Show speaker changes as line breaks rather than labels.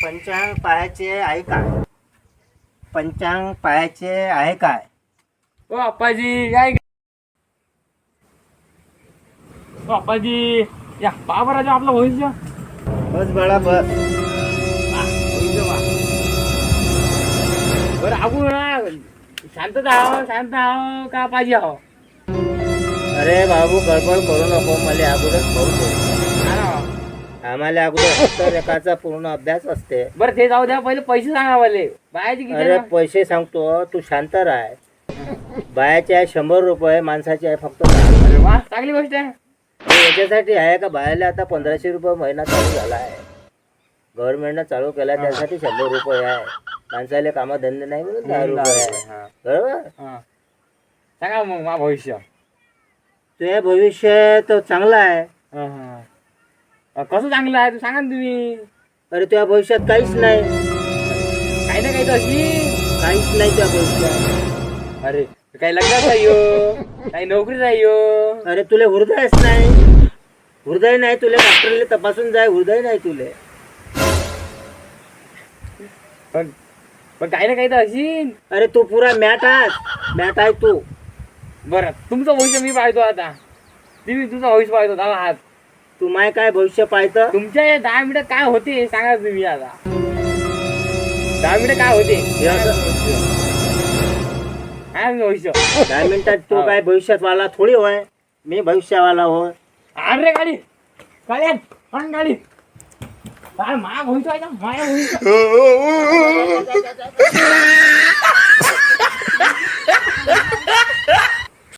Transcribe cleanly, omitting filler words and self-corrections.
पंचांग पाहायचे आहे काय? पंचांग पाहायचे आहे काय?
ओ अप्पाजी काय ओ अप्पाजी या बाबराजा आपलं भविष्य
बस बाळा बस.
भविष्य बा बरं आपण शांतता आहो शांत आहो का पाहिजे आहो
अरे बाबू गडबड करू नको, मला अगोदर पाहू दे. आम्हाला अगोदर हस्तरेखाचा पूर्ण अभ्यास असते.
बरं ते जाऊ द्या पहिले पैसे सांगा मला बायाचे किती
अरे
ना?
पैसे सांगतो, तू शांत राह. बायाचे आहे 100 रुपये, माणसाचे आहे फक्त 10.
अरे वा चांगली गोष्ट आहे.
हे याच्यासाठी आहे का बायाला आता 1500 रुपये महिना चालू झाला आहे. गव्हर्नमेंटनं चालू केला, त्यासाठी 100 रुपये आहे. माणसाला कामधंदे नाही म्हणून 10 रुपये आहे. बरोबर.
हा. सांगा मग मा भविष्य
तुझे भविष्य तर चांगलं आहे.
हा, हा. कसं चांगलं आहे तू सांगा ना तुम्ही.
अरे तुझ्या भविष्यात काहीच नाही,
काही ना काही तर अशी
काहीच नाही तुझ्या भविष्यात.
अरे काही लग्नात नाही हो काही नोकरी नाही हो.
अरे तुले हृदयच नाही, हृदय नाही तुले. डॉक्टरले तपासून जाय, हृदय नाही तुले.
पण पण काही ना काही तर अशी.
अरे तू पुरा मॅट आहे तू.
बरं तुमचं भविष्य मी पाहतो आता. तुम्ही तुझं भविष्य पाहतो दादा हात.
तू माय काय भविष्य पाहतं?
तुमच्या या 10 मिनिटात काय होते सांगा तुम्ही आता. 10 मिनिटं काय होते काय भविष्य
10 मिनिटात तू काय भविष्यात वाला थोडी होय. मी भविष्यावाला होय.
अरे गाडी गाडी पण गाडी काय मा भविष्य आहे ना माया भविष्य